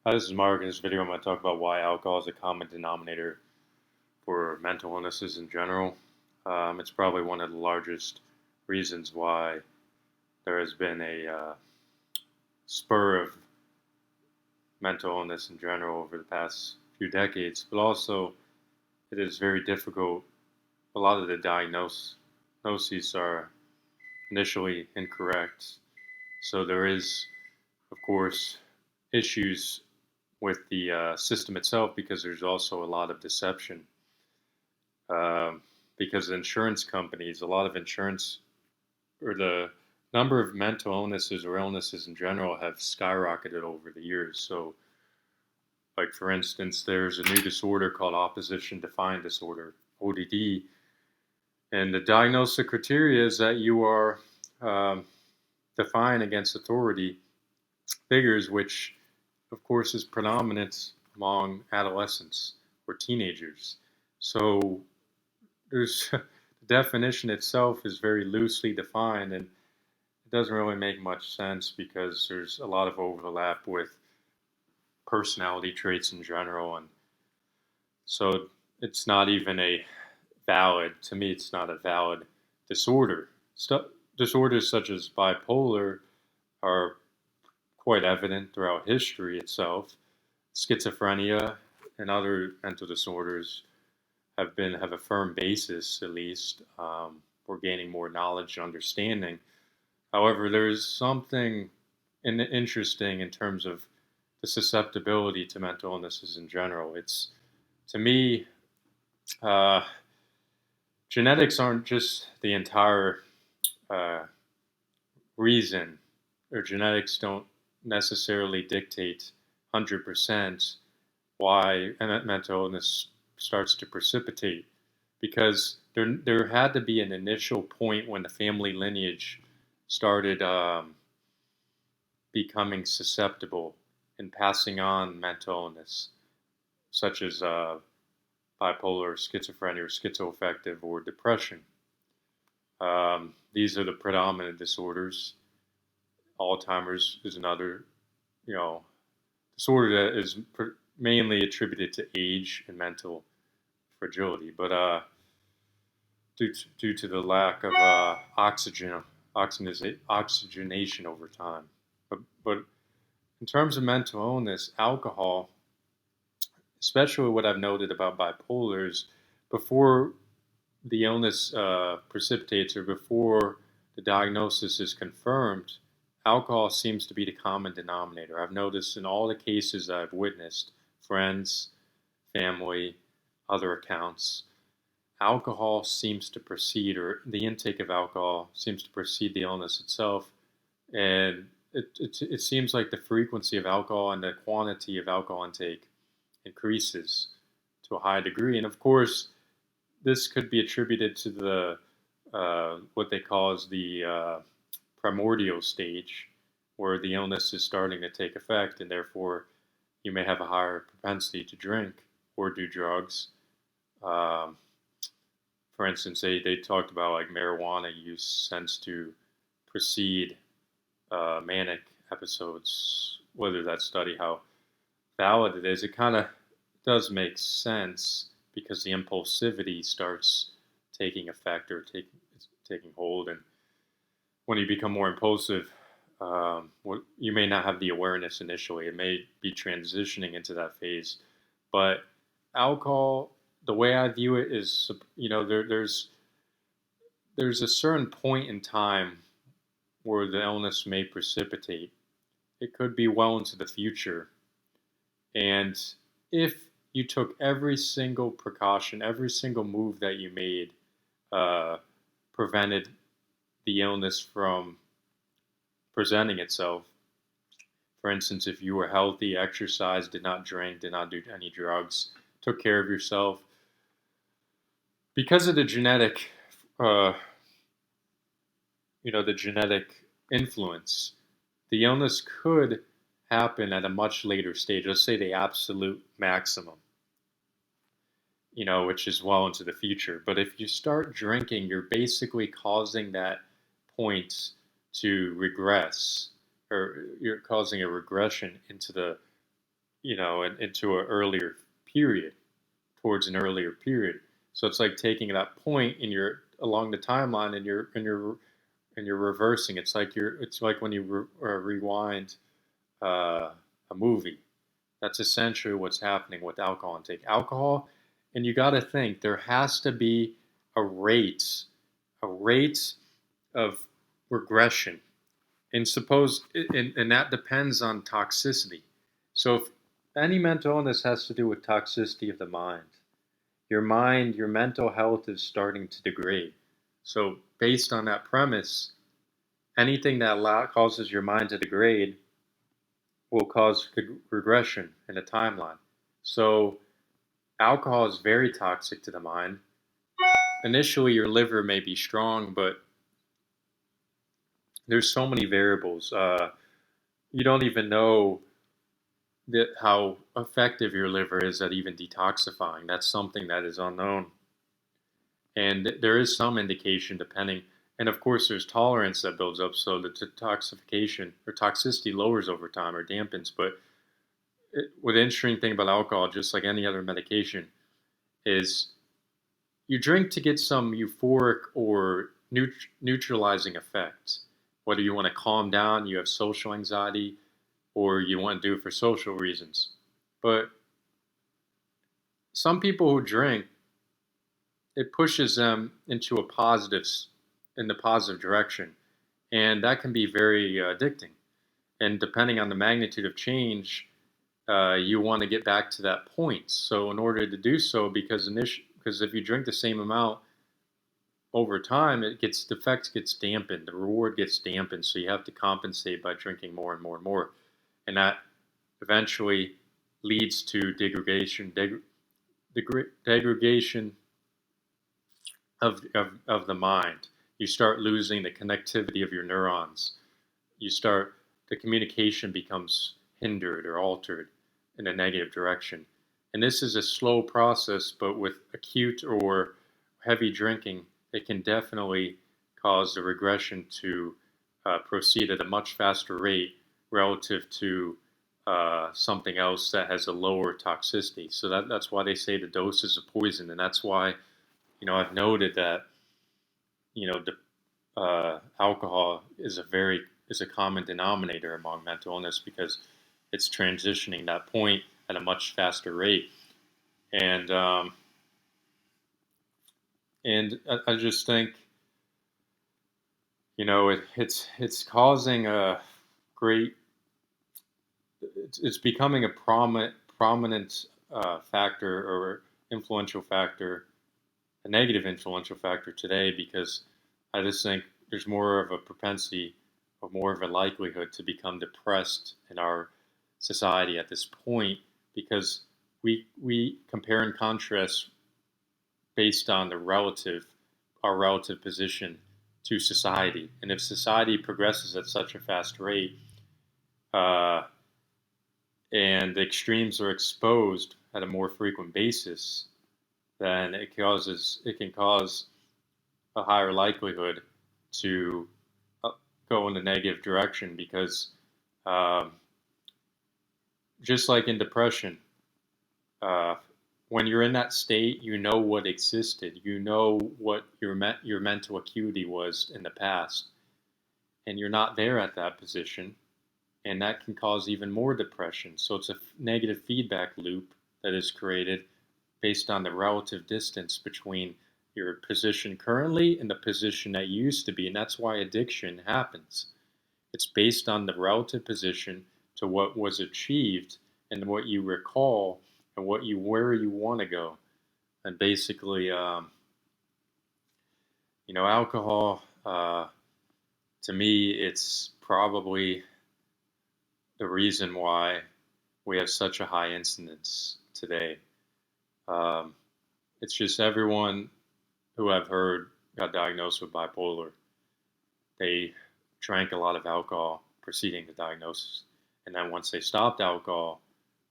Hi, this is Mark. In this video, I'm going to talk about why alcohol is a common denominator for mental illnesses in general. It's probably one of the largest reasons why there has been a spur of mental illness in general over the past few decades, but also it is very difficult. A lot of the diagnoses are initially incorrect. So there is, of course, issues with the system itself because there's also a lot of deception. Because insurance companies, a lot of insurance, or the number of mental illnesses or illnesses in general have skyrocketed over the years. So, like for instance, there's a new disorder called opposition defiant disorder, ODD, and the diagnostic criteria is that you are um, defiant against authority figures, which of course is predominant among adolescents or teenagers. So there's the definition itself is very loosely defined, and it doesn't really make much sense because there's a lot of overlap with personality traits in general, and so it's not even a valid, to me it's not a valid disorder. Disorders such as bipolar are quite evident throughout history itself. Schizophrenia and other mental disorders have a firm basis, at least. We're gaining more knowledge and understanding. However, there's something interesting in terms of the susceptibility to mental illnesses in general. It's, to me, uh, genetics aren't just the entire uh, reason, or genetics don't necessarily dictate 100% why mental illness starts to precipitate, because there had to be an initial point when the family lineage started becoming susceptible and passing on mental illness, such as bipolar, schizophrenia, or schizoaffective, or depression. These are the predominant disorders. Alzheimer's is another, you know, disorder that is mainly attributed to age and mental fragility, but due to the lack of oxygenation over time. But in terms of mental illness, alcohol, especially what I've noted about bipolars, before the illness precipitates or before the diagnosis is confirmed, alcohol seems to be the common denominator. I've noticed in all the cases I've witnessed, friends, family, other accounts, alcohol seems to precede, or the intake of alcohol seems to precede the illness itself. And it seems like the frequency of alcohol and the quantity of alcohol intake increases to a high degree. And of course, this could be attributed to the what they call as the primordial stage, where the illness is starting to take effect, and therefore you may have a higher propensity to drink or do drugs. Um, for instance, they talked about like marijuana use tends to precede manic episodes. Whether that study how valid it is, it kind of does make sense because the impulsivity starts taking effect or taking hold, and when you become more impulsive, you may not have the awareness initially. It may be transitioning into that phase, but alcohol, the way I view it is, there's a certain point in time where the illness may precipitate. It could be well into the future, and if you took every single precaution, every single move that you made, uh, prevented the illness from presenting itself. For instance, if you were healthy, exercised, did not drink, did not do any drugs, took care of yourself, because of the genetic, uh, the genetic influence, the illness could happen at a much later stage. Let's say the absolute maximum, which is well into the future. But if you start drinking, you're basically causing that point to regress, or you're causing a regression into the into an earlier period, towards an earlier period. So it's like taking that point in your along the timeline, and you're reversing. It's like when you rewind a movie. That's essentially what's happening with alcohol intake. Alcohol, and you got to think there has to be a rate, a rate of regression, and that depends on toxicity. So if any mental illness has to do with toxicity of the mind, your mental health is starting to degrade. So based on that premise, anything that causes your mind to degrade will cause regression in a timeline. So alcohol is very toxic to the mind. Initially, your liver may be strong, but there's so many variables. You don't even know how effective your liver is at even detoxifying. That's something that is unknown. And there is some indication depending, and of course, there's tolerance that builds up, so the detoxification or toxicity lowers over time or dampens. But what the interesting thing about alcohol, just like any other medication, is you drink to get some euphoric or neutralizing effects. Whether you want to calm down, you have social anxiety, or you want to do it for social reasons. But some people who drink, it pushes them in the positive direction, and that can be very addicting. And depending on the magnitude of change, you want to get back to that point. So in order to do so, because if you drink the same amount over time, the effect gets dampened, the reward gets dampened. So you have to compensate by drinking more and more and more, and that eventually leads to degradation of the mind. You start losing the connectivity of your neurons. The communication becomes hindered or altered in a negative direction. And this is a slow process, but with acute or heavy drinking, it can definitely cause the regression to proceed at a much faster rate relative to something else that has a lower toxicity. So that's why they say the dose is a poison, and that's why I've noted that alcohol is a common denominator among mental illness because it's transitioning that point at a much faster rate, and I just think it's causing a great it's becoming a prominent factor or influential factor, a negative influential factor today, because I just think there's more of a propensity or more of a likelihood to become depressed in our society at this point, because we compare and contrast based on our relative position to society. And if society progresses at such a fast rate, uh, and the extremes are exposed at a more frequent basis, then it can cause a higher likelihood to go in the negative direction, because um, just like in depression, uh, when you're in that state, you know what existed, you know what your mental acuity was in the past, and you're not there at that position, and that can cause even more depression. So it's a negative feedback loop that is created based on the relative distance between your position currently and the position that you used to be. And that's why addiction happens. It's based on the relative position to what was achieved and what you recall and where you want to go. And basically, alcohol, to me, it's probably the reason why we have such a high incidence today. Um, it's just everyone who I've heard got diagnosed with bipolar. They drank a lot of alcohol preceding the diagnosis. And then once they stopped alcohol,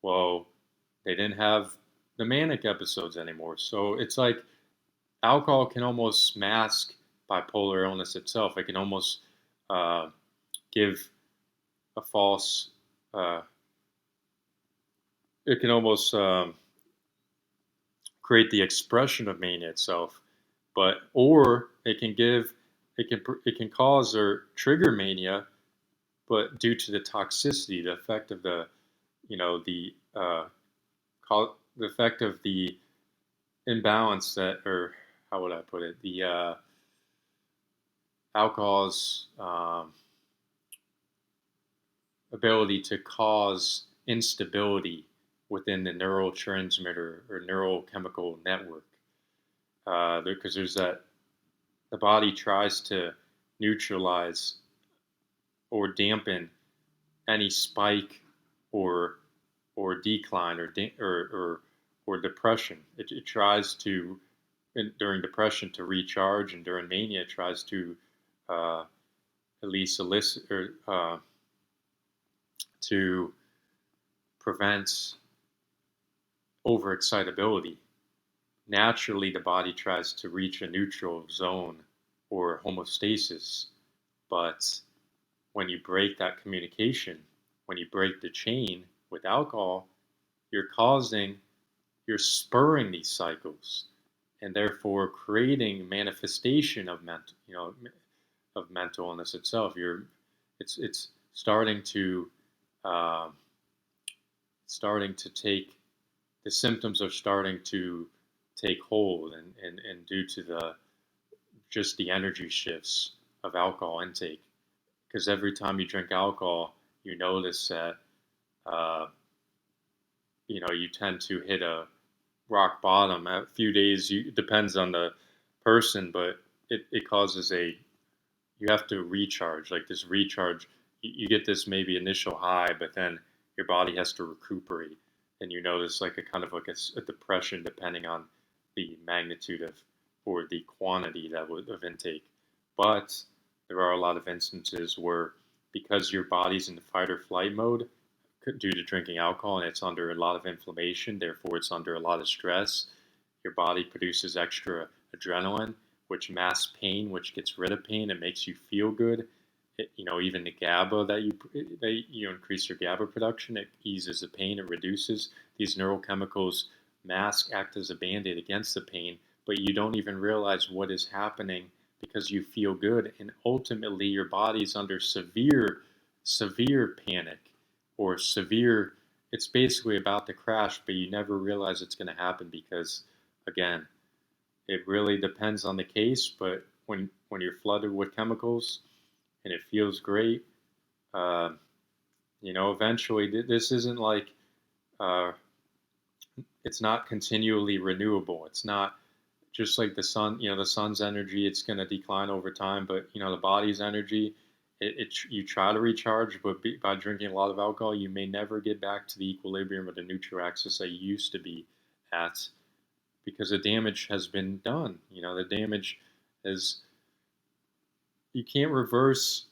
well, they didn't have the manic episodes anymore. So it's like alcohol can almost mask bipolar illness itself. It can almost uh, give a false it can almost create the expression of mania itself, but or it can cause or trigger mania, but due to the toxicity, the effect of the the the effect of the imbalance that, or how would I put it, the alcohol's ability to cause instability within the neurotransmitter or neurochemical network. Because there's that the body tries to neutralize or dampen any spike or decline or depression. It tries to during depression to recharge, and during mania it tries to uh, at least elicit or to prevent overexcitability. Naturally, the body tries to reach a neutral zone or homeostasis, but when you break that communication, when you break the chain with alcohol, you're causing, you're spurring these cycles, and therefore creating manifestation of mental illness itself. It's uh, starting to take the symptoms are starting to take hold, and due to the just the energy shifts of alcohol intake. Because every time you drink alcohol, you notice that uh, you tend to hit a rock bottom. A few days, it depends on the person, but it causes you have to recharge, like this recharge. You get this maybe initial high, but then your body has to recuperate, and you notice like a kind of like a depression depending on the magnitude of or the quantity of intake. But there are a lot of instances where because your body's in the fight or flight mode due to drinking alcohol and it's under a lot of inflammation, therefore it's under a lot of stress, your body produces extra adrenaline, which masks pain, which gets rid of pain and makes you feel good. Even the GABA that you increase your GABA production, it eases the pain, it reduces these neurochemicals. Mask act as a band-aid against the pain, but you don't even realize what is happening because you feel good, and ultimately your body's under severe panic or severe. It's basically about to crash, but you never realize it's going to happen because, again, it really depends on the case. But when you're flooded with chemicals and it feels great, uh, eventually this isn't like uh, it's not continually renewable. It's not just like the sun. The sun's energy, it's going to decline over time, but the body's energy, you try to recharge, but by drinking a lot of alcohol, you may never get back to the equilibrium or the neutral axis that you used to be at because the damage has been done. The damage is, you can't reverse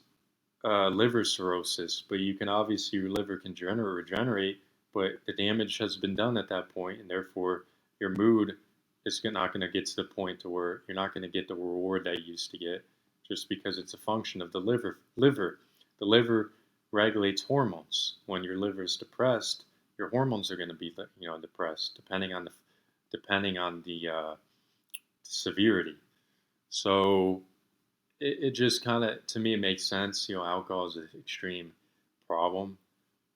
liver cirrhosis, but you can obviously, your liver can regenerate, but the damage has been done at that point, and therefore your mood is not going to get to the point to where you're not going to get the reward that you used to get, just because it's a function of the liver. The liver regulates hormones. When your liver is depressed, your hormones are going to be depressed, depending on the severity. So it just kind of, to me, it makes sense. Alcohol is an extreme problem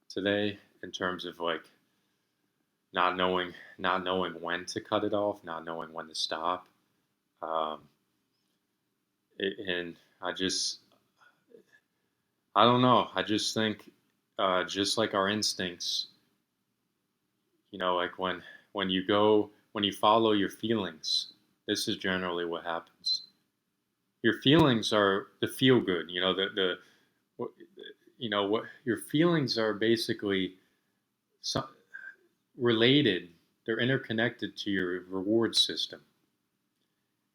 today in terms of like not knowing when to cut it off, not knowing when to stop. Um, and I don't know. I just think, just like our instincts, like when you follow your feelings, this is generally what happens. Your feelings are the feel good. What what your feelings are basically so, related. They're interconnected to your reward system,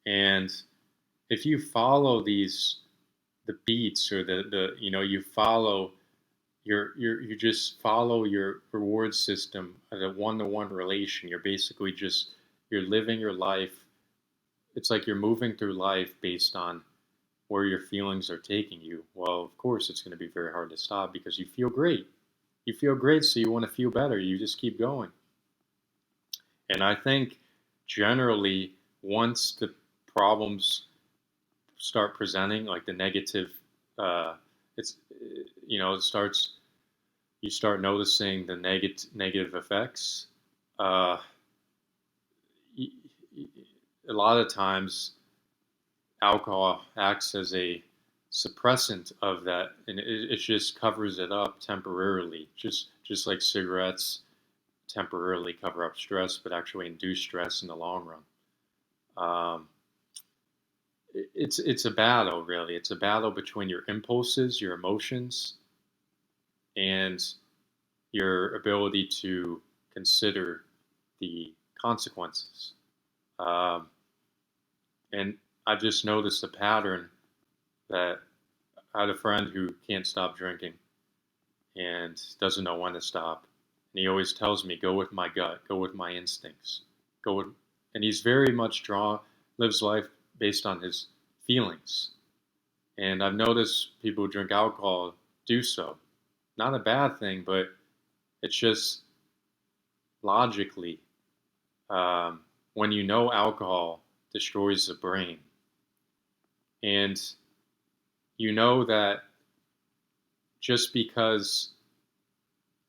and if you follow the beats or the you follow you just follow your reward system at a one-to-one relation. You're basically just, you're living your life. It's like you're moving through life based on where your feelings are taking you. Well, of course it's going to be very hard to stop because you feel great. You feel great, so you want to feel better. You just keep going. And I think generally, once the problems start presenting, like the negative, it's it starts. You start noticing the negative effects. Uh, a lot of times, alcohol acts as a suppressant of that, and it just covers it up temporarily, just like cigarettes temporarily cover up stress, but actually induce stress in the long run. Um, it's a battle, really. It's a battle between your impulses, your emotions, and your ability to consider the consequences. Um, and I've just noticed a pattern that I had a friend who can't stop drinking and doesn't know when to stop. And he always tells me, go with my gut, go with my instincts, go with, and he's very much lives life based on his feelings. And I've noticed people who drink alcohol do so. Not a bad thing, but it's just logically, um, when you know alcohol destroys the brain, and you know that just because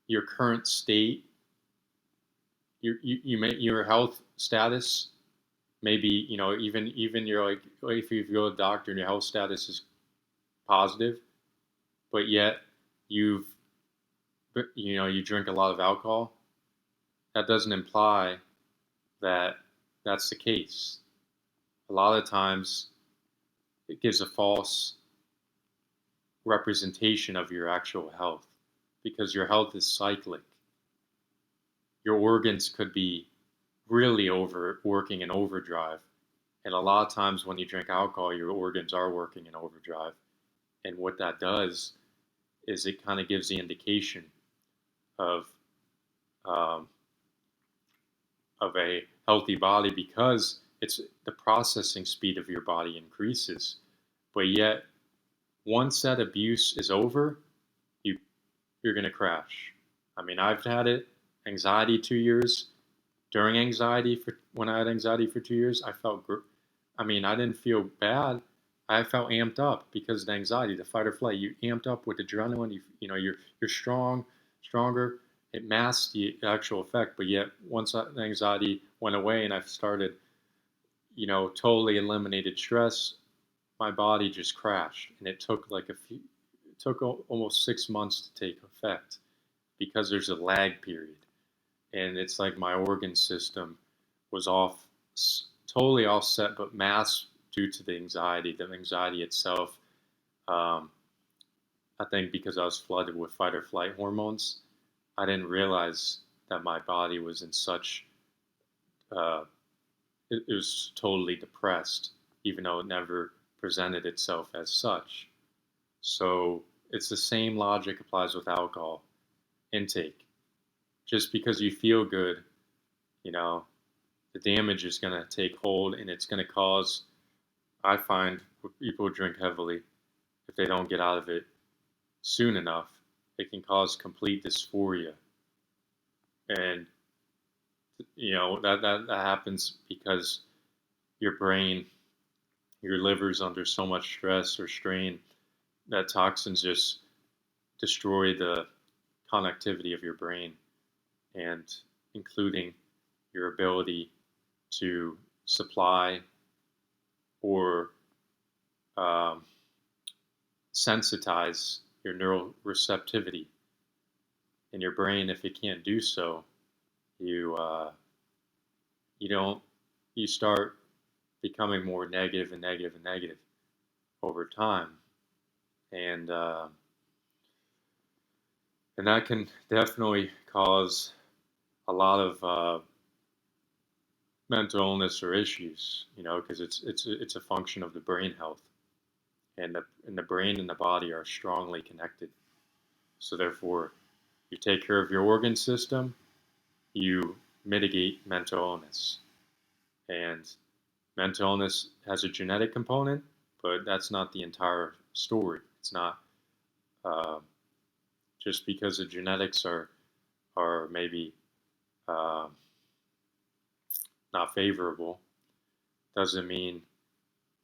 your current state, your health status, maybe even you're like, if you go to the doctor and your health status is positive, but yet you've you drink a lot of alcohol, that doesn't imply that that's the case. A lot of times it gives a false representation of your actual health, because your health is cyclic. Your organs could be really over working in overdrive, and a lot of times when you drink alcohol, your organs are working in overdrive. And what that does is it kind of gives the indication of um, of a healthy body, because it's the processing speed of your body increases. But yet, once that abuse is over, you you're gonna crash. I mean, I've had it. Anxiety 2 years. During anxiety, for when I had anxiety for 2 years, I felt. I mean, I didn't feel bad. I felt amped up because of the anxiety, the fight or flight. You amped up with adrenaline. You're stronger. It masks the actual effect. But yet, once that anxiety went away and I started, totally eliminated stress, my body just crashed, and it took it took almost 6 months to take effect, because there's a lag period, and it's like my organ system was totally offset, but masked due to the anxiety itself. Um, I think because I was flooded with fight or flight hormones, I didn't realize that my body was in such, uh, it was totally depressed, even though it never presented itself as such. So it's the same logic applies with alcohol intake. Just because you feel good, you know, the damage is going to take hold, and it's going to cause, I find, with people who drink heavily, if they don't get out of it soon enough, it can cause complete dysphoria. And, that happens because your brain, your liver's under so much stress or strain that toxins just destroy the connectivity of your brain, and including your ability to supply or um, sensitize your neural receptivity in your brain. If it can't do so, you you don't you start becoming more negative and negative and negative over time, and and that can definitely cause a lot of mental illness or issues, because it's a function of the brain health, and the brain and the body are strongly connected. So therefore, you take care of your organ system, you mitigate mental illness. And mental illness has a genetic component, but that's not the entire story. It's not uh, just because the genetics are maybe uh, not favorable doesn't mean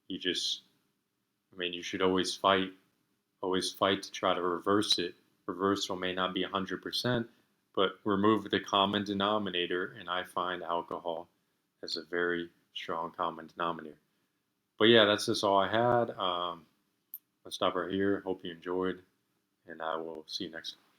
you just. I mean, you should always fight to try to reverse it. Reversal may not be 100%, but remove the common denominator, and I find alcohol as a very strong common denominator. But yeah, that's just all I had. I'll stop right here. Hope you enjoyed, and I will see you next time.